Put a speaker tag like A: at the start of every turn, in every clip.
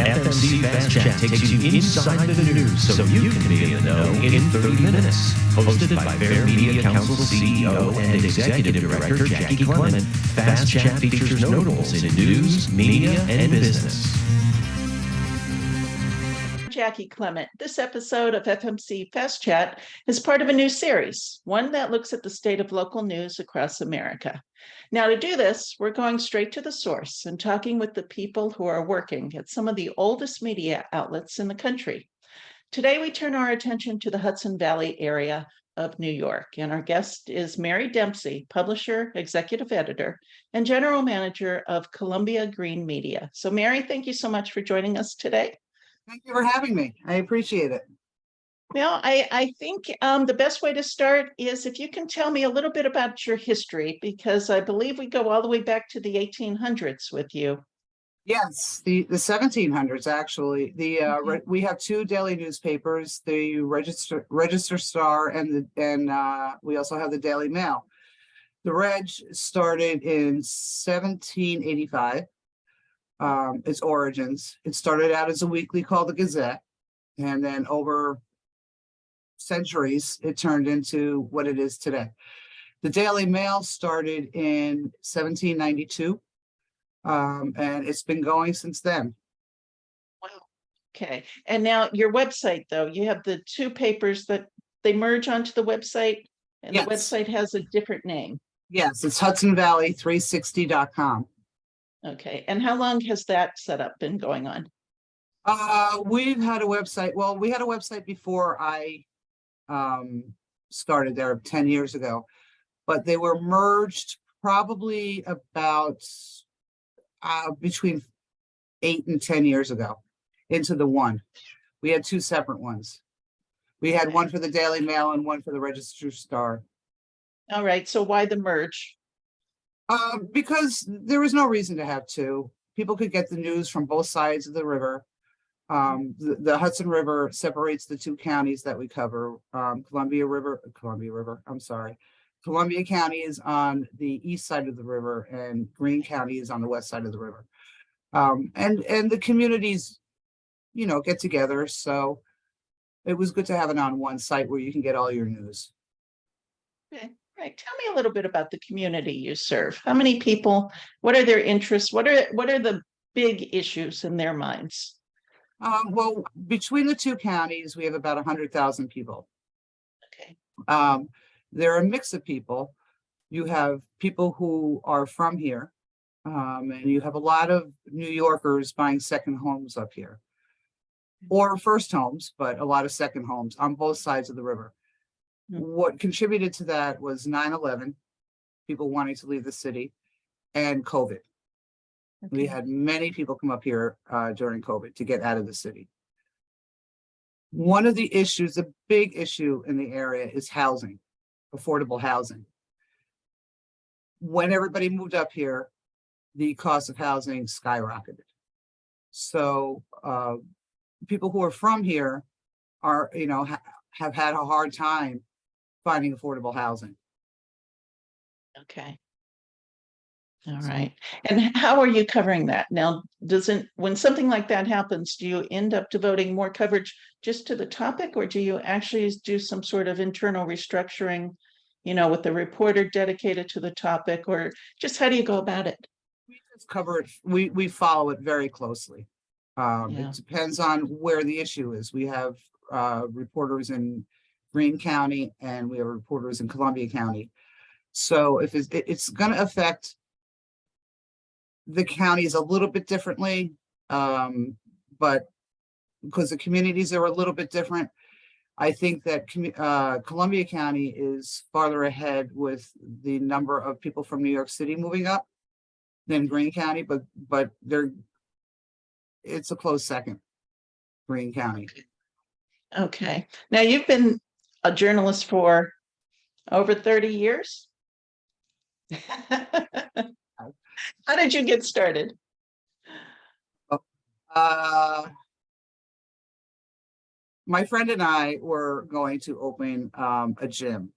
A: FMC Fast Chat takes you inside the news so you can be in the know in 30 minutes. Hosted by Fair Media Council CEO and Executive Director Jaci Clement, Fast Chat features notables in news, media, and business.
B: Jaci Clement. This episode of FMC Fast Chat is part of a new series, one that looks at the state of local news across America. Now, to do this, we're going straight to the source and talking with the people who are working at some of the oldest media outlets in the country. Today, we turn our attention to the Hudson Valley area of New York, and our guest is Mary Dempsey, publisher, executive editor, and general manager of Columbia Greene Media. So, Mary, thank you so much for joining us today.
C: Thank you for having me. I appreciate it.
B: Well, I think the best way to start is if you can tell me a little bit about your history, because I believe we go all the way back to the 1800s with you.
C: Yes, the 1700s, actually. We have two daily newspapers, the Register-Star and we also have the Daily Mail. The Reg started in 1785. Its origins. It started out as a weekly called the Gazette, and then over centuries, it turned into what it is today. The Daily Mail started in 1792, and it's been going since then.
B: Wow. Okay. And now your website, though, you have the two papers that they merge onto the website, and
C: Yes.
B: The website has a different name.
C: Yes, it's Hudson Valley 360.com.
B: Okay. And how long has that setup been going on?
C: We've had a website. Well, we had a website before I started there 10 years ago, but they were merged probably about between 8 and 10 years ago into the one. We had two separate ones. We had one for the Daily Mail and one for the Register-Star.
B: All right. So why the merge?
C: Because there was no reason to have two. People could get the news from both sides of the river. The Hudson River separates the two counties that we cover. Columbia County is on the east side of the river, and Greene County is on the west side of the river. And the communities, get together. So it was good to have it on one site where you can get all your news.
B: Okay. Right. Tell me a little bit about the community you serve. How many people? What are their interests? What are the big issues in their minds?
C: Well, between the two counties, we have about 100,000 people.
B: Okay.
C: They're a mix of people. You have people who are from here, and you have a lot of New Yorkers buying second homes up here, or first homes, but a lot of second homes on both sides of the river. What contributed to that was 9/11, people wanting to leave the city, and COVID. Okay. We had many people come up here during COVID to get out of the city. One of the issues, a big issue in the area, is housing, affordable housing. When everybody moved up here, the cost of housing skyrocketed. So people who are from here are, have had a hard time finding affordable housing.
B: Okay. All right. And how are you covering that? Now, when something like that happens, do you end up devoting more coverage just to the topic, or do you actually do some sort of internal restructuring, with the reporter dedicated to the topic, or just how do you go about it?
C: We just cover it. We follow it very closely. It depends on where the issue is. We have reporters in Greene County, and we have reporters in Columbia County. So if it's going to affect the counties a little bit differently, but because the communities are a little bit different, I think that Columbia County is farther ahead with the number of people from New York City moving up than Greene County, but it's a close second, Greene County.
B: Okay. Now, you've been a journalist for over 30 years. How did you get started?
C: My friend and I were going to open a gym,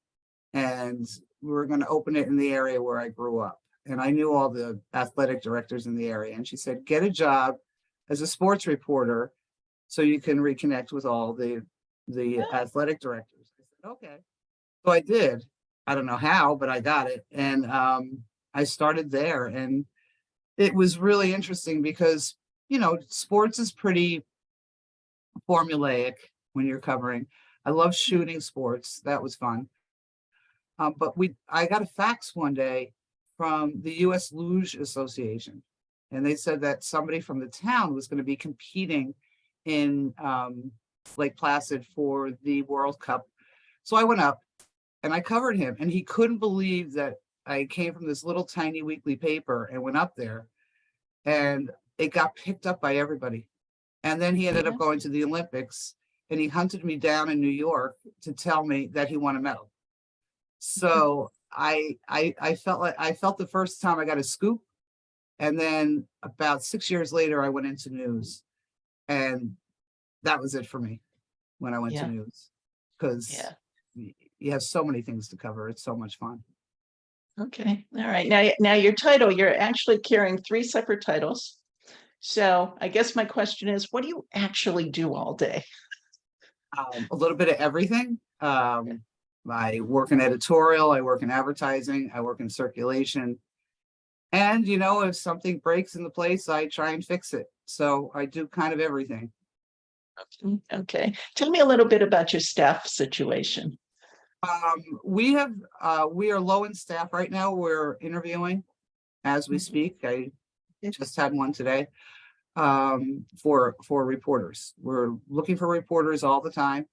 C: and we were going to open it in the area where I grew up. And I knew all the athletic directors in the area. And she said, get a job as a sports reporter, so you can reconnect with all the athletic directors. I said, okay. So I did. I don't know how, but I got it. And I started there. And it was really interesting because, you know, sports is pretty formulaic when you're covering. I love shooting sports. That was fun. But I got a fax one day from the U.S. Luge Association, and they said that somebody from the town was going to be competing in Lake Placid for the World Cup. So I went up and I covered him, and he couldn't believe that I came from this little tiny weekly paper and went up there, and it got picked up by everybody. And then he ended up going to the Olympics, and he hunted me down in New York to tell me that he won a medal. So I felt the first time I got a scoop, and then about 6 years later, I went into news, and that was it for me when I went to news, because you have so many things to cover. It's so much fun.
B: Okay. All right. Now your title, you're actually carrying 3 separate titles. So I guess my question is, what do you actually do all day?
C: A little bit of everything. I work in editorial, I work in advertising, I work in circulation. And, you know, if something breaks in the place, I try and fix it. So I do kind of everything.
B: Okay. Tell me a little bit about your staff situation.
C: We are low in staff right now. We're interviewing as we speak. I just had one today for reporters. We're looking for reporters all the time.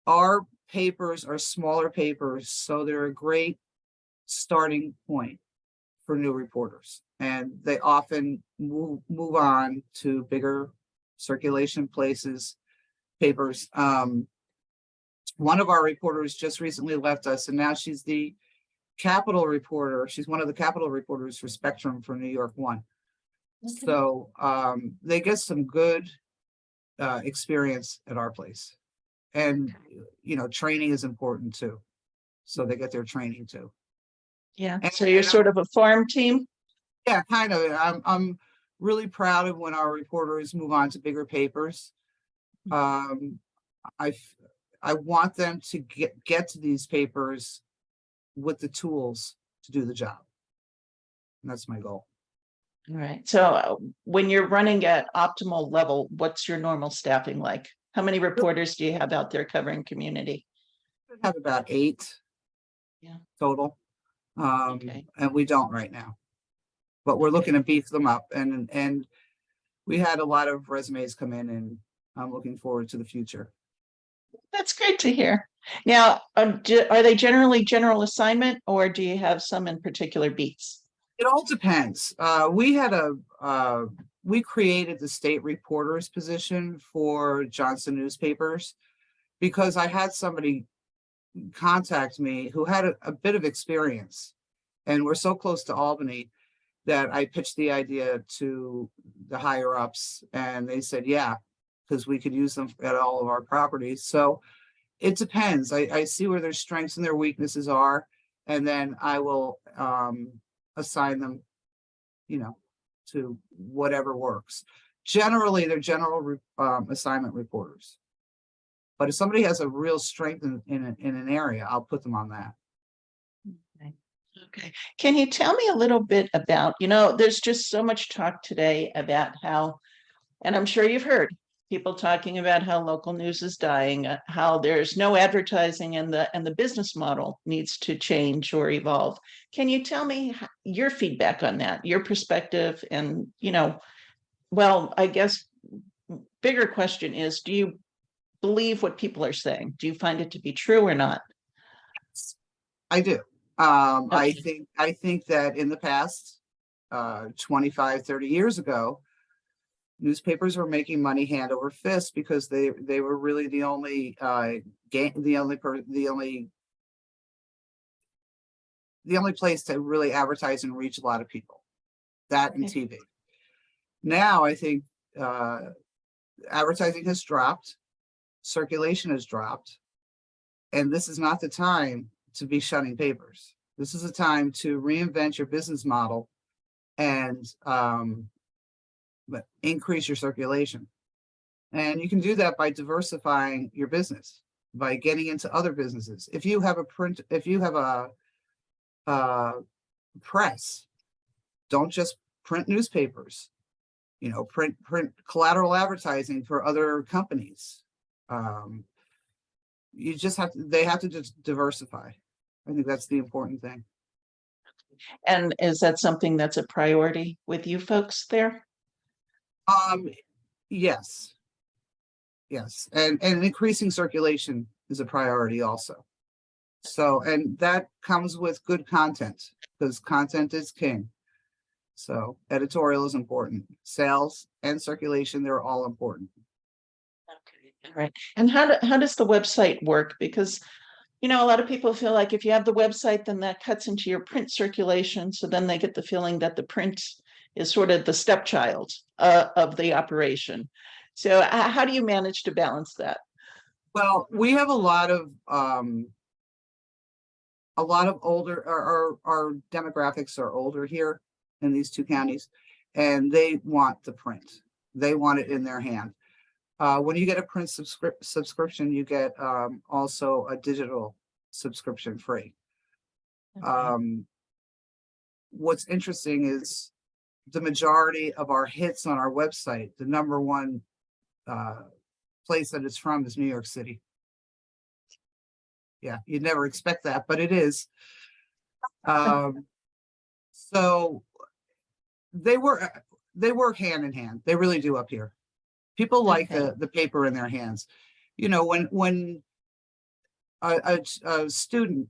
C: Our papers are smaller papers, so they're a great starting point for new reporters, and they often move on to bigger circulation papers. One of our reporters just recently left us, and now she's the Capitol reporter. She's one of the Capitol reporters for Spectrum for New York One. Okay. So they get some good experience at our place. And, you know, training is important too. So they get their training too.
B: Yeah. And so you're sort of a farm team?
C: Yeah, kind of. I'm really proud of when our reporters move on to bigger papers. I want them to get to these papers with the tools to do the job. And that's my goal.
B: All right. So when you're running at optimal level, what's your normal staffing like? How many reporters do you have out there covering community?
C: I have about 8 total. And we don't right now. But we're looking to beef them up. And we had a lot of resumes come in, and I'm looking forward to the future.
B: That's great to hear. Now, are they generally general assignment, or do you have some in particular beats?
C: It all depends. We created the state reporter's position for Johnson newspapers because I had somebody contact me who had a bit of experience, and we're so close to Albany that I pitched the idea to the higher ups, and they said, yeah, because we could use them at all of our properties. So it depends. I see where their strengths and their weaknesses are, and then I will assign them, you know, to whatever works. Generally, they're general assignment reporters. But if somebody has a real strength in an area, I'll put them on that.
B: Okay. Can you tell me a little bit about, you know, there's just so much talk today about how, and I'm sure you've heard people talking about how local news is dying, how there's no advertising, and the business model needs to change or evolve. Can you tell me your feedback on that, your perspective? And, you know, well, I guess bigger question is, do you believe what people are saying? Do you find it to be true or not?
C: I do. I think that in the past, 25, 30 years ago, newspapers were making money hand over fist because they were really the only place to really advertise and reach a lot of people. That and TV. Now I think advertising has dropped, circulation has dropped, and this is not the time to be shunning papers. This is a time to reinvent your business model and but increase your circulation. And you can do that by diversifying your business, by getting into other businesses. If you have a press, don't just print newspapers, print collateral advertising for other companies. They have to just diversify. I think that's the important thing.
B: And is that something that's a priority with you folks there?
C: Yes. And increasing circulation is a priority also. So, and that comes with good content, because content is king. So editorial is important. Sales and circulation, they're all important.
B: Okay, all right. And how does the website work? Because a lot of people feel like if you have the website, then that cuts into your print circulation. So then they get the feeling that the print is sort of the stepchild of the operation. So how do you manage to balance that?
C: Well, we have a lot of older, our demographics are older here in these two counties, and they want the print. They want it in their hand. When you get a print subscription, you get also a digital subscription free.
B: Okay.
C: What's interesting is the majority of our hits on our website, the number one place that it's from is New York City. Yeah, you'd never expect that, but it is. So they work hand in hand. They really do up here. People like the paper in their hands. When a student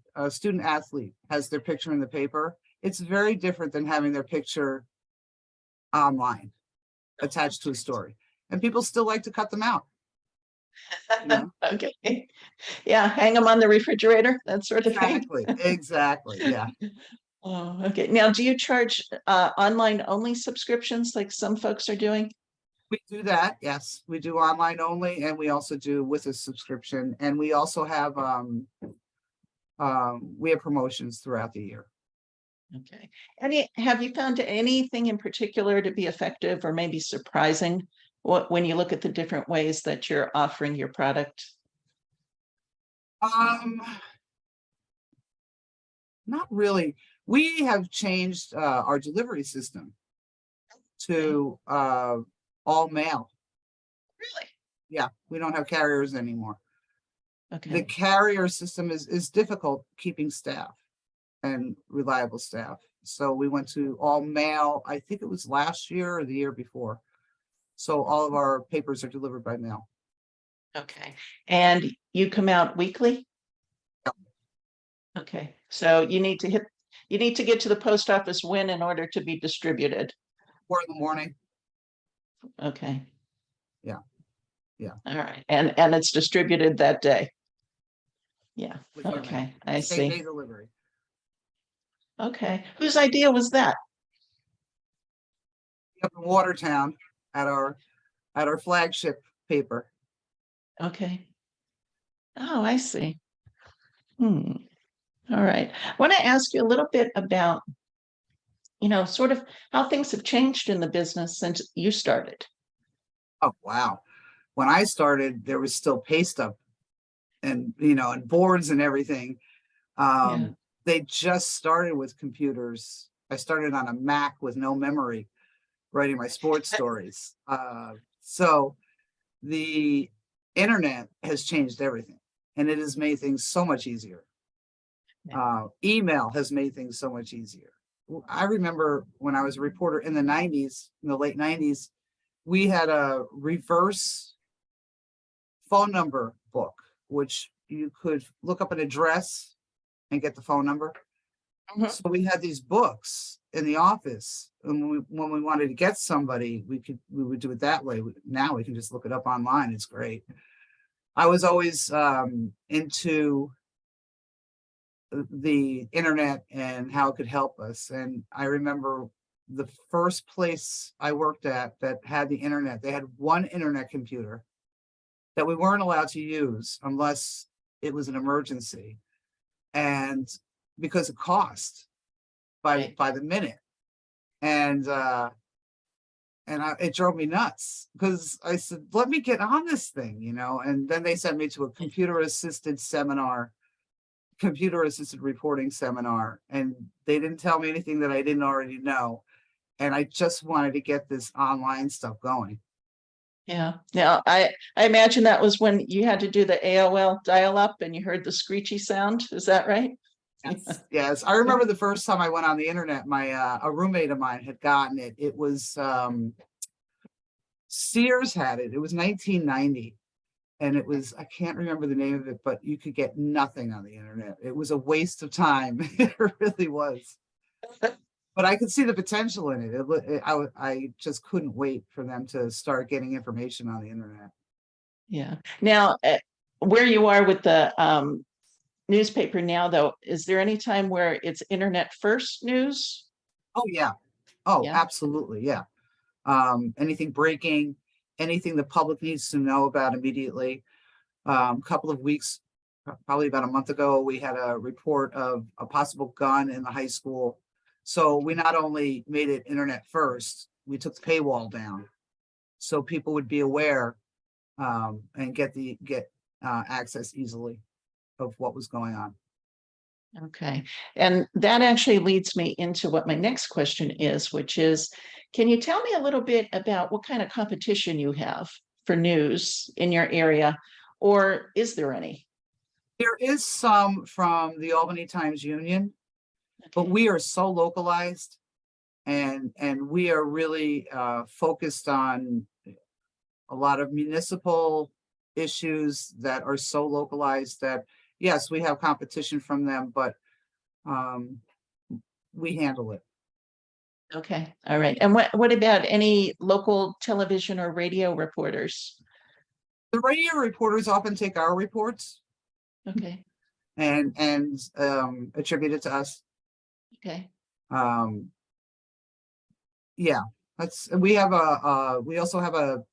C: athlete has their picture in the paper, it's very different than having their picture online attached to a story. And people still like to cut them out.
B: Okay. Yeah, hang them on the refrigerator, that sort of thing.
C: Exactly. Yeah.
B: Oh, okay. Now, do you charge online only subscriptions like some folks are doing?
C: We do that. Yes, we do online only, and we also do with a subscription. And we also have promotions throughout the year.
B: Okay. Have you found anything in particular to be effective or maybe surprising when you look at the different ways that you're offering your product?
C: Not really. We have changed our delivery system to all mail.
B: Really?
C: Yeah, we don't have carriers anymore.
B: Okay.
C: The carrier system is difficult keeping staff and reliable staff. So we went to all mail. I think it was last year or the year before. So all of our papers are delivered by mail.
B: Okay. And you come out weekly?
C: Yep.
B: Okay. So you need to get to the post office when in order to be distributed?
C: 4 in the morning.
B: Okay.
C: Yeah.
B: All right. And it's distributed that day. Yeah. Okay. I see.
C: Same day delivery.
B: Okay. Whose idea was that?
C: Up in Watertown at our flagship paper.
B: Okay. Oh, I see. All right. I want to ask you a little bit about, sort of how things have changed in the business since you started.
C: Oh, wow. When I started, there was still pay stub and, and boards and everything.
B: Yeah.
C: They just started with computers. I started on a Mac with no memory, writing my sports stories. So the internet has changed everything, and it has made things so much easier. Email has made things so much easier. I remember when I was a reporter in the late 90s, we had a reverse phone number book, which you could look up an address and get the phone number.
B: Mhm.
C: So we had these books in the office, and when we wanted to get somebody, we would do it that way. Now we can just look it up online. It's great. I was always into the internet and how it could help us. And I remember the first place I worked at that had the internet, they had one internet computer that we weren't allowed to use unless it was an emergency. And because it cost by the minute. And And it drove me nuts because I said, let me get on this thing, you know, and then they sent me to a computer assisted reporting seminar, and they didn't tell me anything that I didn't already know. And I just wanted to get this online stuff going.
B: Yeah. Now, I imagine that was when you had to do the AOL dial-up and you heard the screechy sound. Is that right?
C: Yes. Yes. I remember the first time I went on the internet, a roommate of mine had gotten it. It was Sears had it. It was 1990. And it was, I can't remember the name of it, but you could get nothing on the internet. It was a waste of time. It really was. But I could see the potential in it. I just couldn't wait for them to start getting information on the internet.
B: Yeah. Now, where you are with the newspaper now, though, is there any time where it's internet first news?
C: Oh, yeah. Oh,
B: Yeah.
C: absolutely. Yeah. Anything breaking, anything the public needs to know about immediately. Couple of weeks, probably about a month ago, we had a report of a possible gun in the high school. So we not only made it internet first, we took the paywall down so people would be aware and get access easily of what was going on.
B: Okay. And that actually leads me into what my next question is, which is, can you tell me a little bit about what kind of competition you have for news in your area, or is there any?
C: There is some from the Albany Times-Union, but we are so localized, and we are really focused on a lot of municipal issues that are so localized that, yes, we have competition from them, but we handle it.
B: Okay. All right. And what about any local television or radio reporters?
C: The radio reporters often take our reports
B: Okay.
C: and attribute it to us.
B: Okay.
C: Yeah, we also have a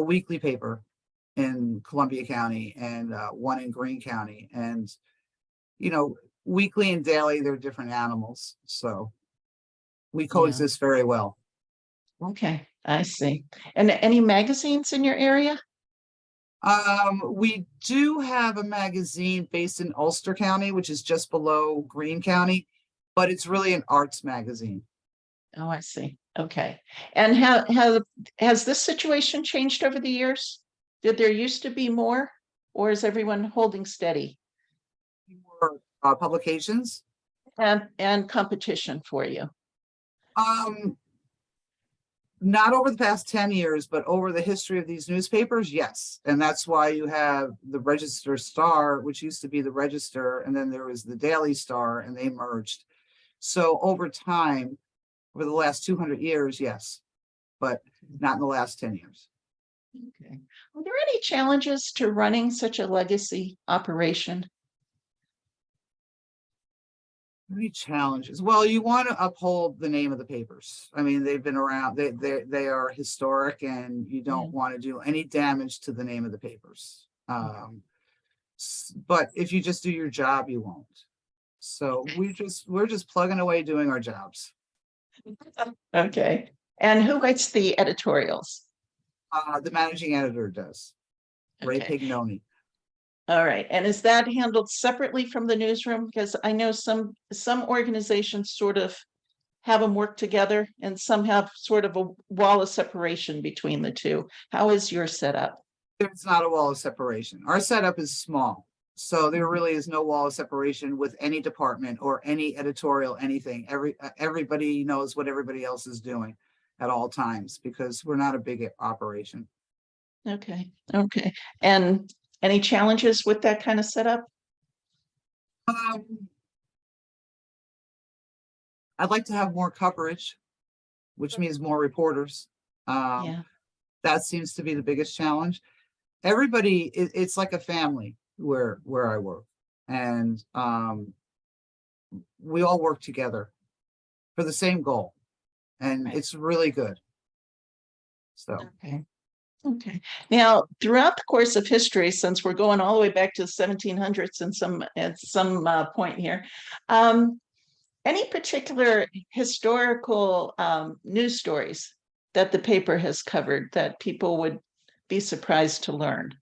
C: weekly paper in Columbia County and one in Greene County, and you know, weekly and daily, they're different animals, so we coexist very well.
B: Okay, I see. And any magazines in your area?
C: We do have a magazine based in Ulster County, which is just below Greene County, but it's really an arts magazine.
B: Oh, I see. Okay. And how has this situation changed over the years? Did there used to be more, or is everyone holding steady?
C: More publications
B: And competition for you?
C: Not over the past 10 years, but over the history of these newspapers, yes. And that's why you have the Register-Star, which used to be the Register, and then there was the Daily Star, and they merged. So over time, over the last 200 years, yes, but not in the last 10 years.
B: Okay. Are there any challenges to running such a legacy operation?
C: Any challenges? Well, you want to uphold the name of the papers. I mean, they've been around, they are historic, and you don't want to do any damage to the name of the papers. But if you just do your job, you won't. So we're just plugging away doing our jobs.
B: Okay. And who writes the editorials?
C: The managing editor does, Ray
B: Okay.
C: Pignoni.
B: All right. And is that handled separately from the newsroom? Because I know some organizations sort of have them work together, and some have sort of a wall of separation between the two. How is your setup?
C: There's not a wall of separation. Our setup is small, so there really is no wall of separation with any department or any editorial, anything. Everybody knows what everybody else is doing at all times, because we're not a big operation.
B: Okay. Okay. And any challenges with that kind of setup?
C: I'd like to have more coverage, which means more reporters.
B: Yeah.
C: That seems to be the biggest challenge. Everybody, it's like a family where I work, and we all work together for the same goal, and it's really good. So.
B: Okay. Okay. Now, throughout the course of history, since we're going all the way back to the 1700s at some point here, Any particular historical news stories that the paper has covered that people would be surprised to learn?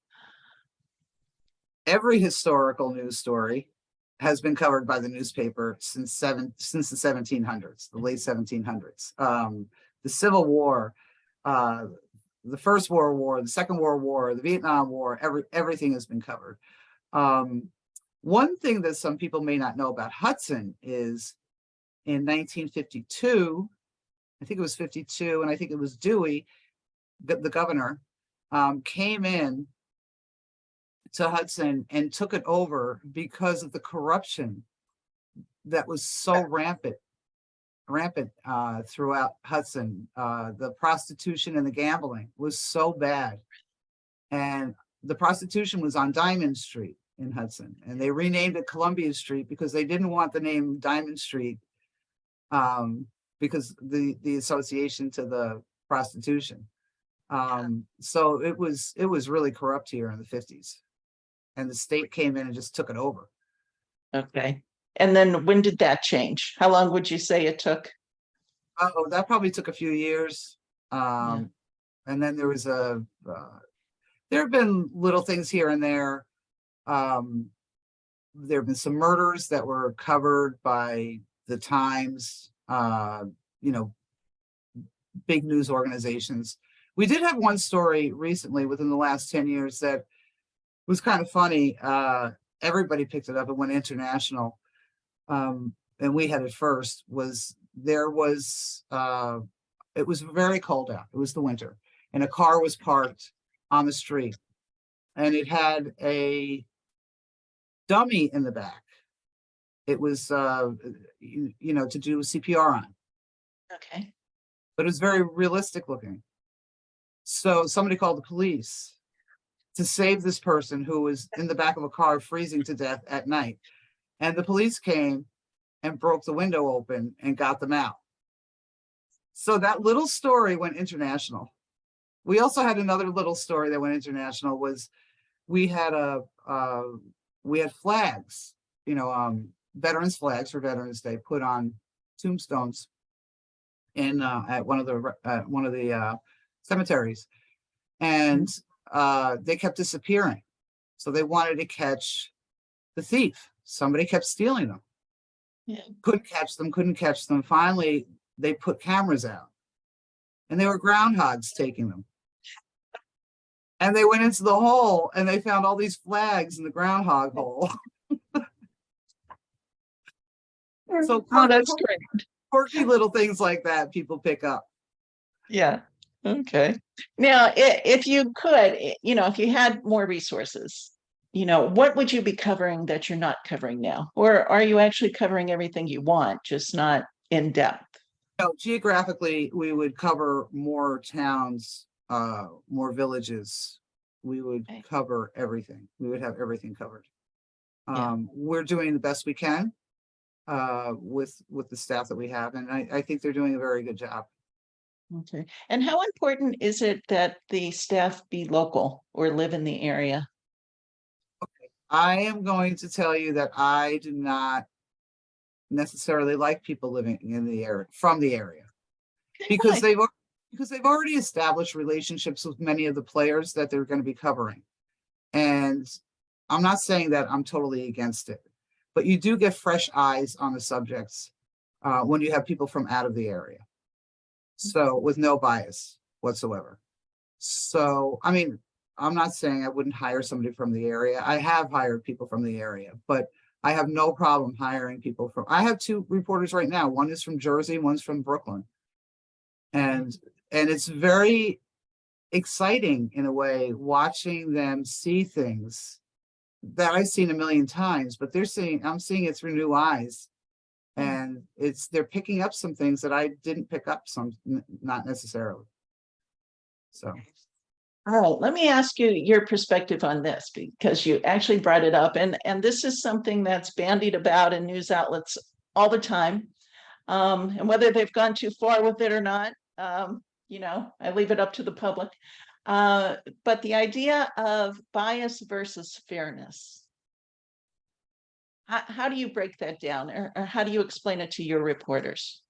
C: Every historical news story has been covered by the newspaper since the 1700s, the late 1700s. The Civil War, the First World War, the Second World War, the Vietnam War, everything has been covered. One thing that some people may not know about Hudson is in 1952, I think it was 52, and I think it was Dewey, the governor, came in to Hudson and took it over because of the corruption that was so rampant throughout Hudson. The prostitution and the gambling was so bad. And the prostitution was on Diamond Street in Hudson, and they renamed it Columbia Street because they didn't want the name Diamond Street because the association to the prostitution. So it was really corrupt here in the 50s. And the state came in and just took it over.
B: Okay. And then when did that change? How long would you say it took?
C: Oh, that probably took a few years. And then there was there have been little things here and there. There have been some murders that were covered by the Times, big news organizations. We did have one story recently within the last 10 years that was kind of funny. Everybody picked it up and went international. And we had it first. It was very cold out. It was the winter, and a car was parked on the street, and it had a dummy in the back. It was, to do CPR on.
B: Okay.
C: But it was very realistic looking. So somebody called the police to save this person who was in the back of a car freezing to death at night. And the police came and broke the window open and got them out. So that little story went international. We also had another little story that went international. Was we had flags, veterans flags for Veterans Day put on tombstones in at one of the cemeteries, and they kept disappearing. So they wanted to catch the thief. Somebody kept stealing them.
B: Yeah.
C: Couldn't catch them. Finally, they put cameras out, and they were groundhogs taking them. And they went into the hole and they found all these flags in the groundhog hole. So
B: that's great.
C: Quirky little things like that people pick up.
B: Yeah. Okay. Now, if you could, if you had more resources, what would you be covering that you're not covering now? Or are you actually covering everything you want, just not in depth?
C: No, geographically, we would cover more towns, more villages. We would cover everything. We would have everything covered. We're doing the best we can with the staff that we have, and I think they're doing a very good job.
B: Okay. And how important is it that the staff be local or live in the area?
C: Okay. I am going to tell you that I do not necessarily like people living in the area, from the area, because they've already established relationships with many of the players that they're going to be covering. And I'm not saying that I'm totally against it, but you do get fresh eyes on the subjects when you have people from out of the area. So with no bias whatsoever. So, I mean, I'm not saying I wouldn't hire somebody from the area. I have hired people from the area, but I have no problem hiring people from, I have two reporters right now. One is from Jersey, one's from Brooklyn. And it's very exciting in a way, watching them see things that I've seen a million times, but I'm seeing it through new eyes. And they're picking up some things that I didn't pick up, some not necessarily. So.
B: All right, let me ask you your perspective on this, because you actually brought it up, and this is something that's bandied about in news outlets all the time. And whether they've gone too far with it or not, I leave it up to the public. But the idea of bias versus fairness. How do you break that down, or how do you explain it to your reporters?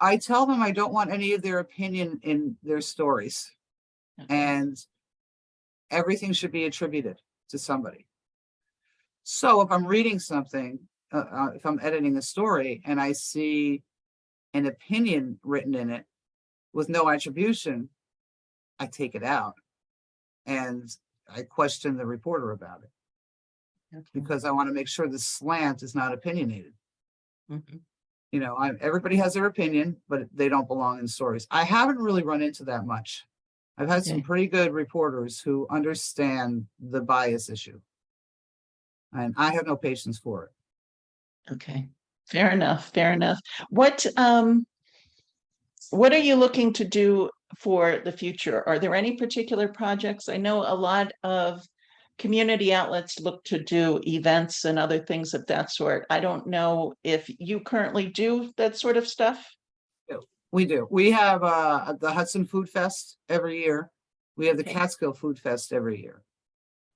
C: I tell them I don't want any of their opinion in their stories,
B: Okay.
C: and everything should be attributed to somebody. So if I'm reading something, if I'm editing a story and I see an opinion written in it with no attribution, I take it out and I question the reporter about it,
B: Okay.
C: because I want to make sure the slant is not opinionated.
B: Mhm.
C: You know, everybody has their opinion, but they don't belong in stories. I haven't really run into that much. I've had some
B: Okay.
C: pretty good reporters who understand the bias issue, and I have no patience for it.
B: Okay, fair enough, fair enough. What are you looking to do for the future? Are there any particular projects? I know a lot of community outlets look to do events and other things of that sort. I don't know if you currently do that sort of stuff.
C: We do. We have the Hudson Food Fest every year. We have the
B: Okay.
C: Catskill Food Fest every year.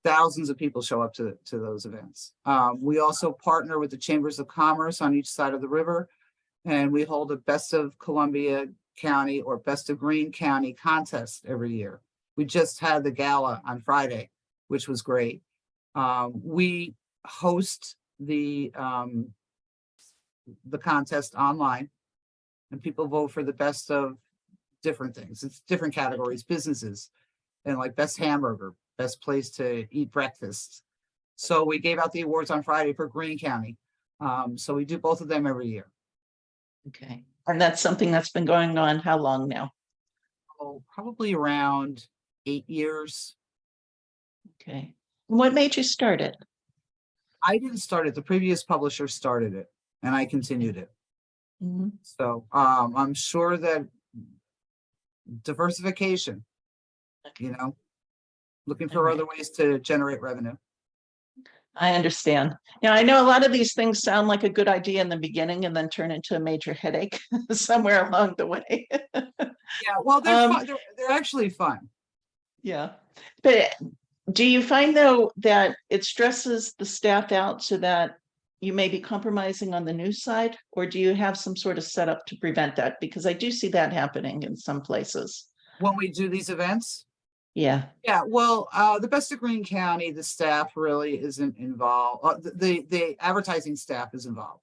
C: Thousands of people show up to those events. We also partner with the Chambers of Commerce on each side of the river, and we hold a Best of Columbia County or Best of Greene County contest every year. We just had the gala on Friday, which was great. We host the contest online, and people vote for the best of different things. It's different categories, businesses, and like best hamburger, best place to eat breakfast. So we gave out the awards on Friday for Greene County. So we do both of them every year.
B: Okay, and that's something that's been going on how long now?
C: Oh, probably around 8 years.
B: Okay, what made you start it?
C: I didn't start it. The previous publisher started it, and I continued it.
B: Mhm.
C: So I'm sure that diversification, you know, looking for
B: All right.
C: other ways to generate revenue.
B: I understand. Now, I know a lot of these things sound like a good idea in the beginning and then turn into a major headache somewhere along the way.
C: Yeah, well, they're
B: Um,
C: fun. They're actually fun.
B: Yeah, but do you find though that it stresses the staff out so that you may be compromising on the news side, or do you have some sort of setup to prevent that? Because I do see that happening in some places.
C: When we do these events,
B: Yeah,
C: yeah, well, the Best of Greene County, the staff really isn't involved. The advertising staff is involved.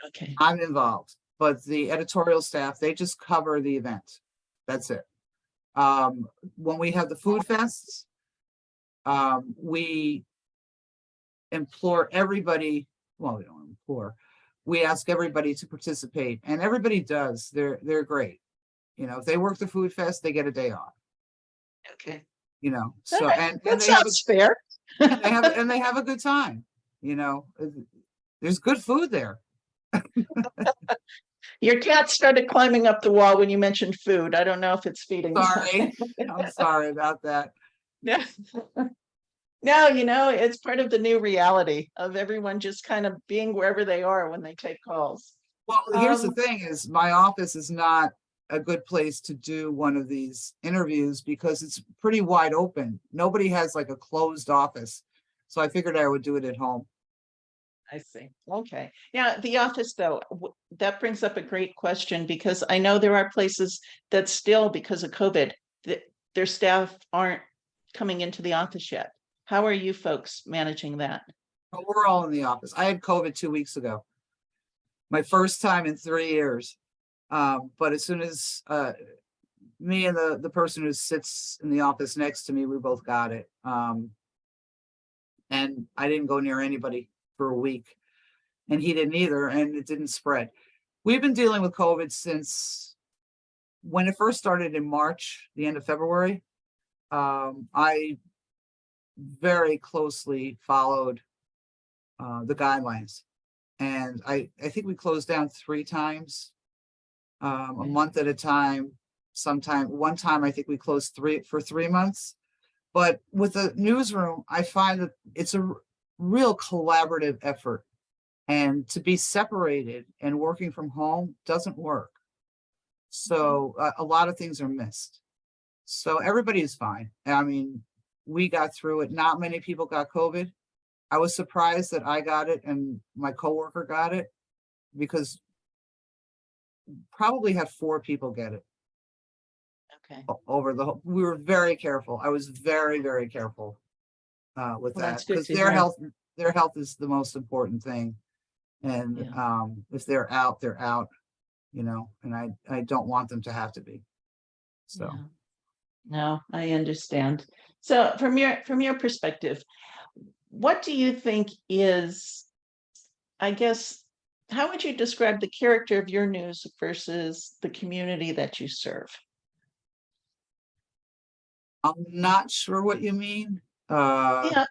B: okay,
C: I'm involved, but the editorial staff, they just cover the event. That's it. When we have the food fests, we implore everybody, well, we don't implore, we ask everybody to participate, and everybody does. They're great. You know, if they work the food fest, they get a day off.
B: okay.
C: You know,
B: All
C: so
B: right,
C: and
B: that
C: they have
B: sounds fair.
C: they have a good time. You know, there's good food there.
B: Your cat started climbing up the wall when you mentioned food. I don't know if it's feeding.
C: Sorry, I'm sorry about that.
B: Yeah. No, it's part of the new reality of everyone just kind of being wherever they are when they take calls.
C: Well, here's the
B: Um,
C: thing: is my office is not a good place to do one of these interviews because it's pretty wide open. Nobody has like a closed office, so I figured I would do it at home.
B: I see. Okay. Yeah, the office though, that brings up a great question because I know there are places that still, because of COVID, their staff aren't coming into the office yet. How are you folks managing that?
C: But we're all in the office. I had COVID 2 weeks ago, my first time in 3 years. But as soon as me and the person who sits in the office next to me, we both got it. And I didn't go near anybody for a week, and he didn't either, and it didn't spread. We've been dealing with COVID since when it first started in March, the end of February. I very closely followed the guidelines, and I think we closed down 3 times, a month at a time. One time I think we closed 3 months. But with the newsroom, I find that it's a real collaborative effort, and to be separated and working from home doesn't work. So a lot of things are missed. So everybody is fine. I mean, we got through it. Not many people got COVID. I was surprised that I got it and my coworker got it, because probably had 4 people get it
B: Okay.
C: over the whole. We were very careful. I was very, very careful with
B: Well, that's
C: that,
B: good
C: because
B: to
C: their
B: hear.
C: health is the most important thing. And
B: Yeah.
C: if they're out, they're out, you know, and I don't want them to have to be. So.
B: Yeah. No, I understand. So from your perspective, what do you think is, I guess, how would you describe the character of your news versus the community that you serve?
C: I'm not sure what you mean.
B: Yeah.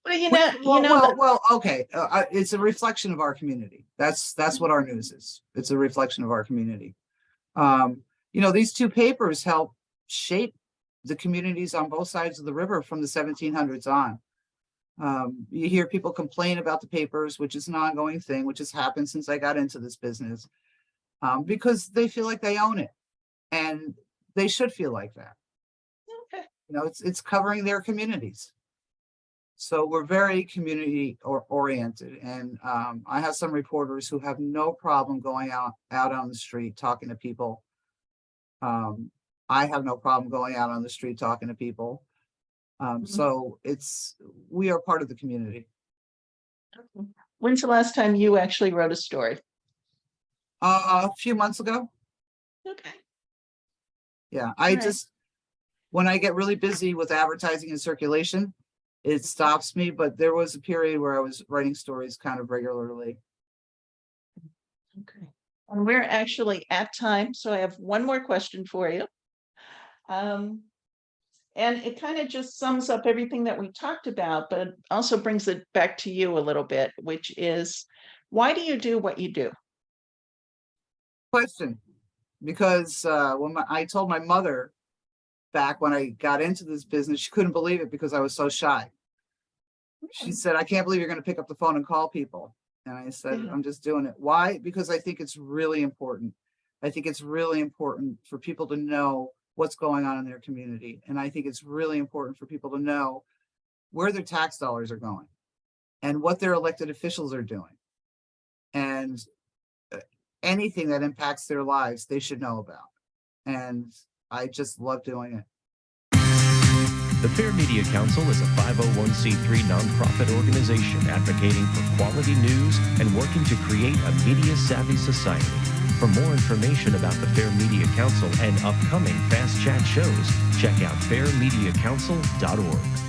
B: Well, that.
C: Well, okay. It's a reflection of our community. That's what our news is. It's a reflection of our community. You know, these 2 papers help shape the communities on both sides of the river from the 1700s on. You hear people complain about the papers, which is an ongoing thing, which has happened since I got into this business, because they feel like they own it, and they should feel like that.
B: Okay.
C: You know, it's covering their communities. So we're very community oriented, and I have some reporters who have no problem going out on the street talking to people. I have no problem going out on the street talking to people. So we are part of the community.
B: When's the last time you actually wrote a story?
C: A few months ago.
B: Okay.
C: Yeah, when I get really busy with advertising and circulation, it stops me, but there was a period where I was writing stories kind of regularly.
B: Okay. And we're actually at time, so I have one more question for you. And it kind of just sums up everything that we talked about, but it also brings it back to you a little bit, which is, why do you do what you do?
C: Question, because when I told my mother back when I got into this business, she couldn't believe it because I was so shy. She said, "I can't believe you're going to pick up the phone and call people." And I said, "I'm just doing it." Why? Because I think it's really important. I think it's really important for people to know what's going on in their community. And I think it's really important for people to know where their tax dollars are going and what their elected officials are doing. And anything that impacts their lives, they should know about. And I just love doing it.
A: The Fair Media Council is a 501c3 nonprofit organization advocating for quality news and working to create a media-savvy society. For more information about the Fair Media Council and upcoming Fast Chat shows, check out fairmediacouncil.org.